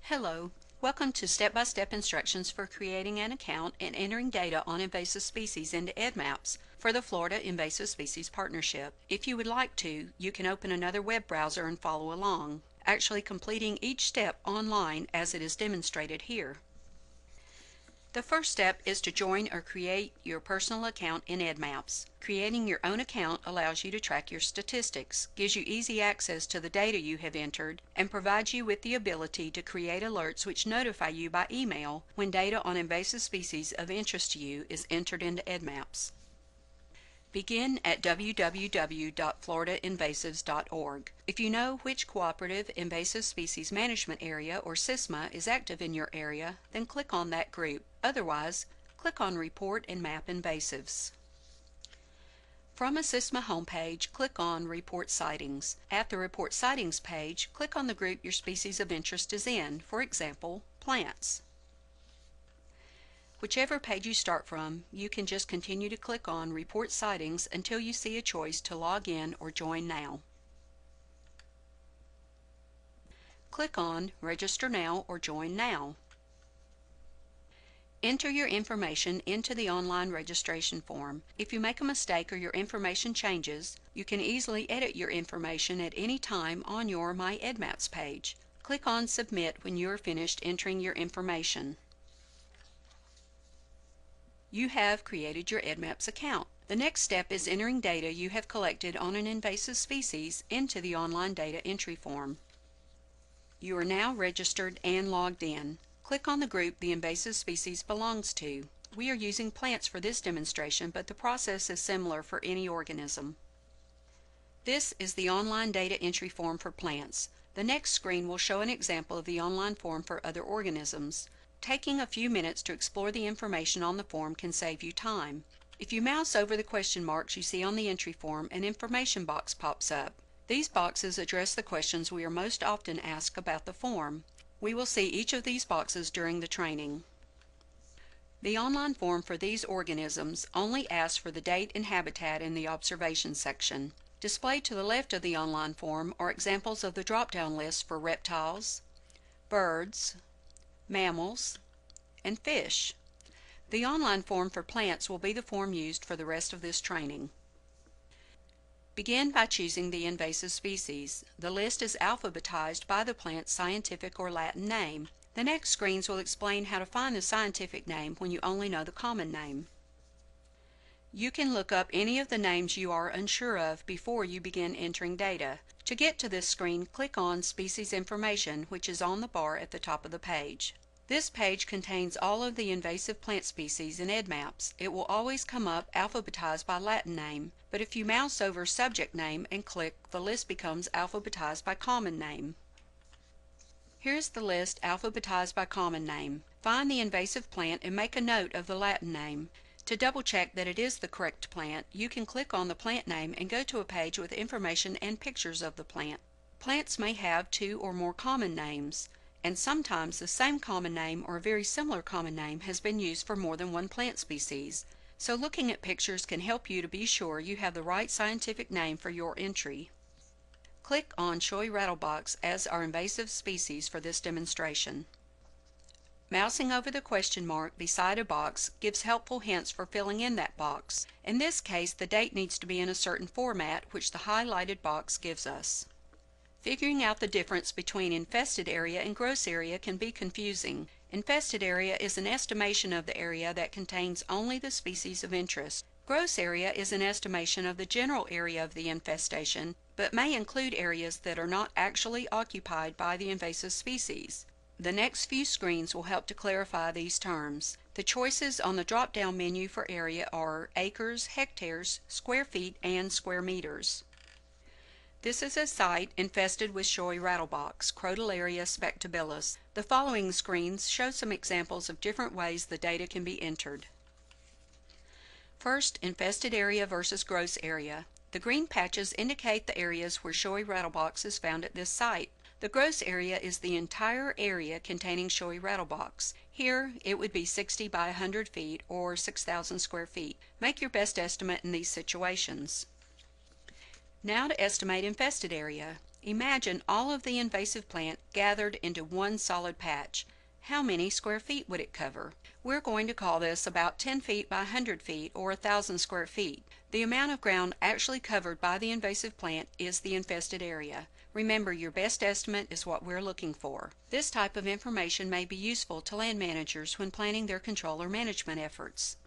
Hello, welcome to step-by-step instructions for creating an account and entering data on invasive species into EDDMapS for the Florida Invasive Species Partnership. If you would like to, you can open another web browser and follow along, actually completing each step online as it is demonstrated here. The first step is to join or create your personal account in EDDMapS. Creating your own account allows you to track your statistics, gives you easy access to the data you have entered, and provides you with the ability to create alerts which notify you by email when data on invasive species of interest to you is entered into EDDMapS. Begin at www.floridainvasives.org. If you know which Cooperative Invasive Species Management Area or CISMA is active in your area, then click on that group. Otherwise, click on Report and Map Invasives. From a CISMA homepage, click on Report Sightings. At the Report Sightings page, click on the group your species of interest is in, for example, plants. Whichever page you start from, you can just continue to click on Report Sightings until you see a choice to log in or join now. Click on Register Now or Join Now. Enter your information into the online registration form. If you make a mistake or your information changes, you can easily edit your information at any time on your My EDDMapS page. Click on Submit when you are finished entering your information. You have created your EDDMapS account. The next step is entering data you have collected on an invasive species into the online data entry form. You are now registered and logged in. Click on the group the invasive species belongs to. We are using plants for this demonstration, but the process is similar for any organism. This is the online data entry form for plants. The next screen will show an example of the online form for other organisms. Taking a few minutes to explore the information on the form can save you time. If you mouse over the question marks you see on the entry form, an information box pops up. These boxes address the questions we are most often asked about the form. We will see each of these boxes during the training. The online form for these organisms only asks for the date and habitat in the observation section. Displayed to the left of the online form are examples of the drop-down list for reptiles, birds, mammals, and fish. The online form for plants will be the form used for the rest of this training. Begin by choosing the invasive species. The list is alphabetized by the plant's scientific or Latin name. The next screens will explain how to find the scientific name when you only know the common name. You can look up any of the names you are unsure of before you begin entering data. To get to this screen, click on Species Information, which is on the bar at the top of the page. This page contains all of the invasive plant species in EDDMapS. It will always come up alphabetized by Latin name, but if you mouse over Subject Name and click, the list becomes alphabetized by common name. Here's the list alphabetized by common name. Find the invasive plant and make a note of the Latin name. To double check that it is the correct plant, you can click on the plant name and go to a page with information and pictures of the plant. Plants may have two or more common names, and sometimes the same common name or a very similar common name has been used for more than one plant species. So looking at pictures can help you to be sure you have the right scientific name for your entry. Click on Showy Rattlebox as our invasive species for this demonstration. Mousing over the question mark beside a box gives helpful hints for filling in that box. In this case, the date needs to be in a certain format, which the highlighted box gives us. Figuring out the difference between infested area and gross area can be confusing. Infested area is an estimation of the area that contains only the species of interest. Gross area is an estimation of the general area of the infestation, but may include areas that are not actually occupied by the invasive species. The next few screens will help to clarify these terms. The choices on the drop-down menu for area are acres, hectares, square feet, and square meters. This is a site infested with showy rattlebox, Crotalaria spectabilis. The following screens show some examples of different ways the data can be entered. First, infested area versus gross area. The green patches indicate the areas where showy rattlebox is found at this site. The gross area is the entire area containing showy rattlebox. Here, it would be 60 by 100 feet or 6,000 square feet. Make your best estimate in these situations. Now to estimate infested area. Imagine all of the invasive plant gathered into one solid patch. How many square feet would it cover? We're going to call this about 10 feet by 100 feet or 1,000 square feet. The amount of ground actually covered by the invasive plant is the infested area. Remember, your best estimate is what we're looking for. This type of information may be useful to land managers when planning their control or management efforts.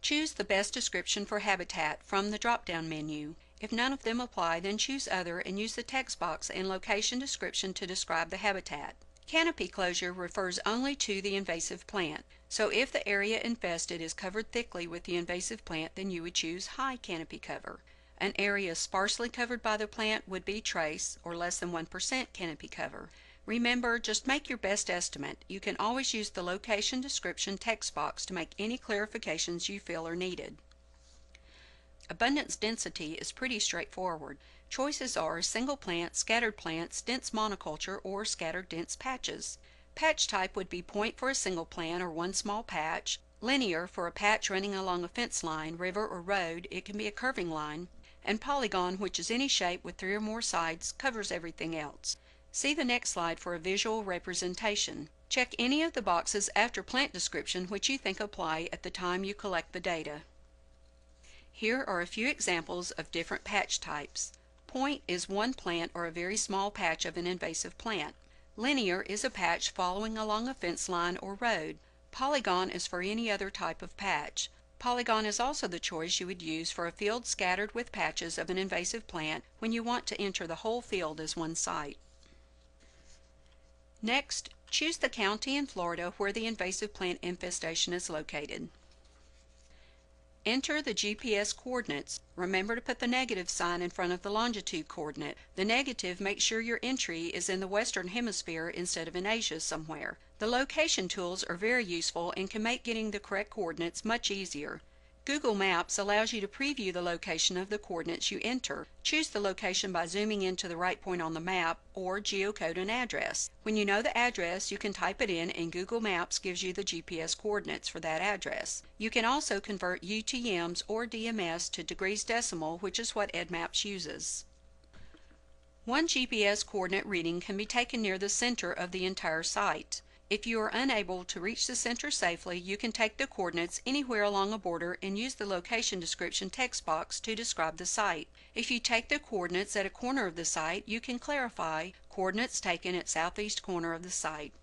Choose the best description for habitat from the drop-down menu. If none of them apply, then choose Other and use the text box and location description to describe the habitat. Canopy closure refers only to the invasive plant, so if the area infested is covered thickly with the invasive plant, then you would choose High Canopy Cover. An area sparsely covered by the plant would be Trace, or less than 1% canopy cover. Remember, just make your best estimate. You can always use the location description text box to make any clarifications you feel are needed. Abundance density is pretty straightforward. Choices are single plant, scattered plants, dense monoculture, or scattered dense patches. Patch type would be point for a single plant or one small patch, linear for a patch running along a fence line, river, or road. It can be a curving line, and polygon, which is any shape with 3 or more sides, covers everything else. See the next slide for a visual representation. Check any of the boxes after plant description which you think apply at the time you collect the data. Here are a few examples of different patch types. Point is one plant or a very small patch of an invasive plant. Linear is a patch following along a fence line or road. Polygon is for any other type of patch. Polygon is also the choice you would use for a field scattered with patches of an invasive plant when you want to enter the whole field as one site. Next, choose the county in Florida where the invasive plant infestation is located. Enter the GPS coordinates. Remember to put the negative sign in front of the longitude coordinate. The negative makes sure your entry is in the Western Hemisphere instead of in Asia somewhere. The location tools are very useful and can make getting the correct coordinates much easier. Google Maps allows you to preview the location of the coordinates you enter. Choose the location by zooming into the right point on the map or geocode an address. When you know the address, you can type it in and Google Maps gives you the GPS coordinates for that address. You can also convert UTMs or DMS to degrees decimal, which is what EDDMapS uses. One GPS coordinate reading can be taken near the center of the entire site. If you are unable to reach the center safely, you can take the coordinates anywhere along a border and use the location description text box to describe the site. If you take the coordinates at a corner of the site, you can clarify coordinates taken at southeast corner of the site.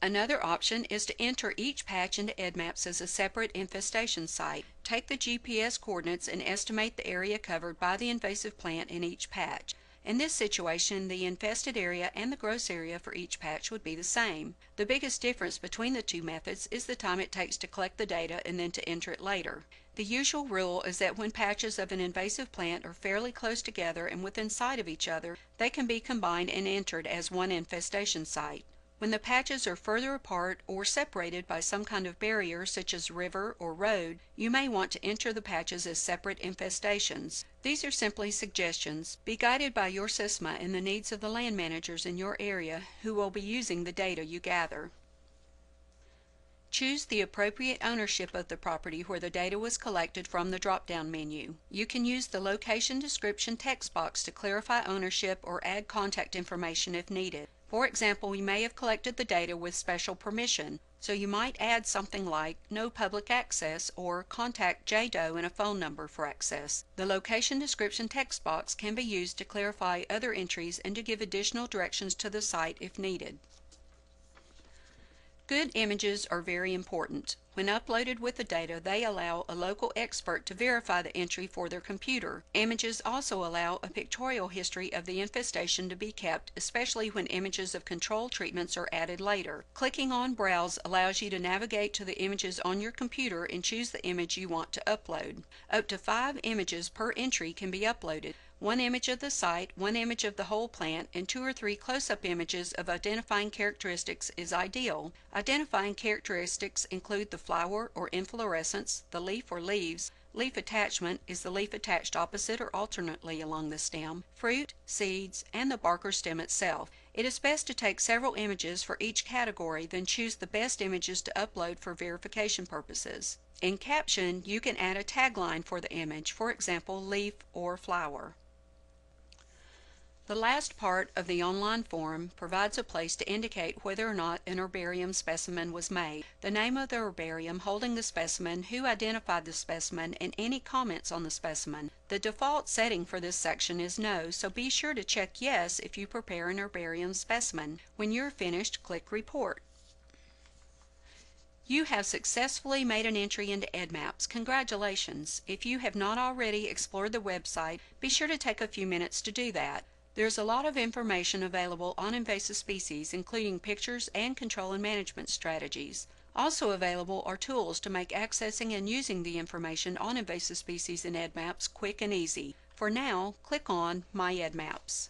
Another option is to enter each patch into EDDMapS as a separate infestation site. Take the GPS coordinates and estimate the area covered by the invasive plant in each patch. In this situation, the infested area and the gross area for each patch would be the same. The biggest difference between the two methods is the time it takes to collect the data and then to enter it later. The usual rule is that when patches of an invasive plant are fairly close together and within sight of each other, they can be combined and entered as one infestation site. When the patches are further apart or separated by some kind of barrier such as river or road, you may want to enter the patches as separate infestations. These are simply suggestions. Be guided by your SISMA and the needs of the land managers in your area who will be using the data you gather. Choose the appropriate ownership of the property where the data was collected from the drop-down menu. You can use the location description text box to clarify ownership or add contact information if needed. For example, you may have collected the data with special permission, so you might add something like no public access or contact JDO and a phone number for access. The location description text box can be used to clarify other entries and to give additional directions to the site if needed. Good images are very important. When uploaded with the data, they allow a local expert to verify the entry for their computer. Images also allow a pictorial history of the infestation to be kept, especially when images of control treatments are added later. Clicking on Browse allows you to navigate to the images on your computer and choose the image you want to upload. Up to 5 images per entry can be uploaded. 1 image of the site, 1 image of the whole plant, and 2 or 3 close-up images of identifying characteristics is ideal. Identifying characteristics include the flower or inflorescence, the leaf or leaves. Leaf attachment is the leaf attached opposite or alternately along the stem, fruit, seeds, and the bark or stem itself. It is best to take several images for each category, then choose the best images to upload for verification purposes. In caption, you can add a tagline for the image, for example, leaf or flower. The last part of the online form provides a place to indicate whether or not an herbarium specimen was made, the name of the herbarium holding the specimen, who identified the specimen, and any comments on the specimen. The default setting for this section is no, so be sure to check yes if you prepare an herbarium specimen. When you're finished, click Report. You have successfully made an entry into EDDMapS. Congratulations! If you have not already explored the website, be sure to take a few minutes to do that. There's a lot of information available on invasive species, including pictures and control and management strategies. Also available are tools to make accessing and using the information on invasive species in EDDMapS quick and easy. For now, click on My EDDMapS.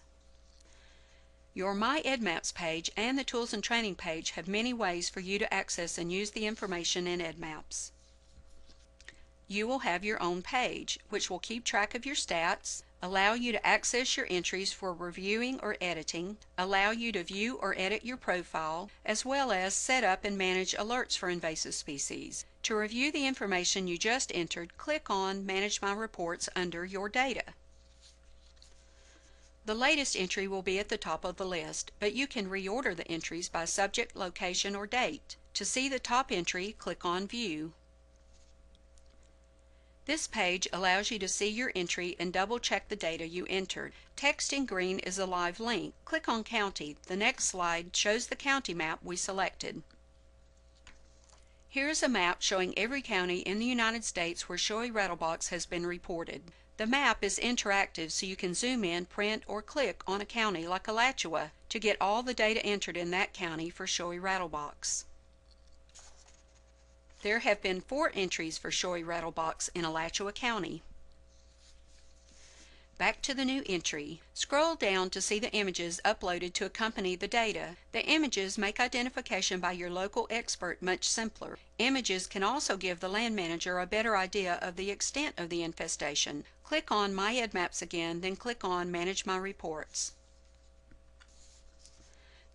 Your My EDDMapS page and the Tools and Training page have many ways for you to access and use the information in EDDMapS. You will have your own page, which will keep track of your stats, allow you to access your entries for reviewing or editing, allow you to view or edit your profile, as well as set up and manage alerts for invasive species. To review the information you just entered, click on Manage My Reports under Your Data. The latest entry will be at the top of the list, but you can reorder the entries by subject, location, or date. To see the top entry, click on View. This page allows you to see your entry and double-check the data you entered. Text in green is a live link. Click on County. The next slide shows the county map we selected. Here is a map showing every county in the United States where showy rattlebox has been reported. The map is interactive, so you can zoom in, print, or click on a county like Alachua to get all the data entered in that county for showy rattlebox. There have been 4 entries for showy rattlebox in Alachua County. Back to the new entry. Scroll down to see the images uploaded to accompany the data. The images make identification by your local expert much simpler. Images can also give the land manager a better idea of the extent of the infestation. Click on My EDDMapS again, then click on Manage My Reports.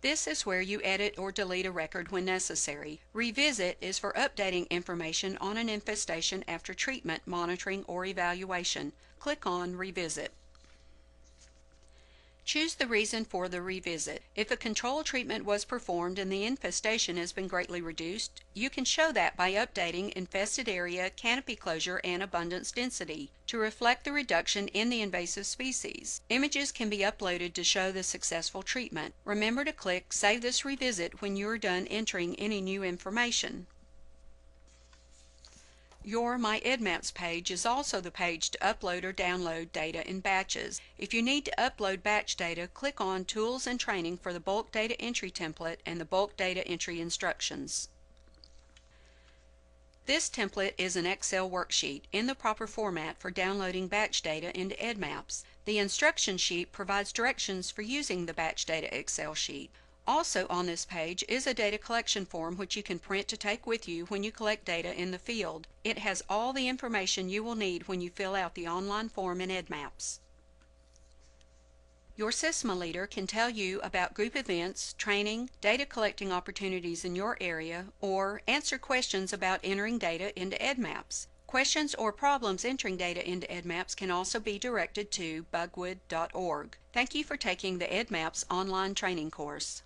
This is where you edit or delete a record when necessary. Revisit is for updating information on an infestation after treatment, monitoring, or evaluation. Click on Revisit. Choose the reason for the revisit. If a control treatment was performed and the infestation has been greatly reduced, you can show that by updating infested area, canopy closure, and abundance density to reflect the reduction in the invasive species. Images can be uploaded to show the successful treatment. Remember to click Save this revisit when you are done entering any new information. Your My EDDMapS page is also the page to upload or download data in batches. If you need to upload batch data, click on Tools and Training for the Bulk Data Entry template and the Bulk Data Entry instructions. This template is an Excel worksheet in the proper format for downloading batch data into EDDMapS. The instruction sheet provides directions for using the batch data Excel sheet. Also on this page is a data collection form which you can print to take with you when you collect data in the field. It has all the information you will need when you fill out the online form in EDDMapS. Your SISMA leader can tell you about group events, training, data collecting opportunities in your area, or answer questions about entering data into EDDMapS. Questions or problems entering data into EDDMapS can also be directed to bugwood.org. Thank you for taking the EDDMapS online training course.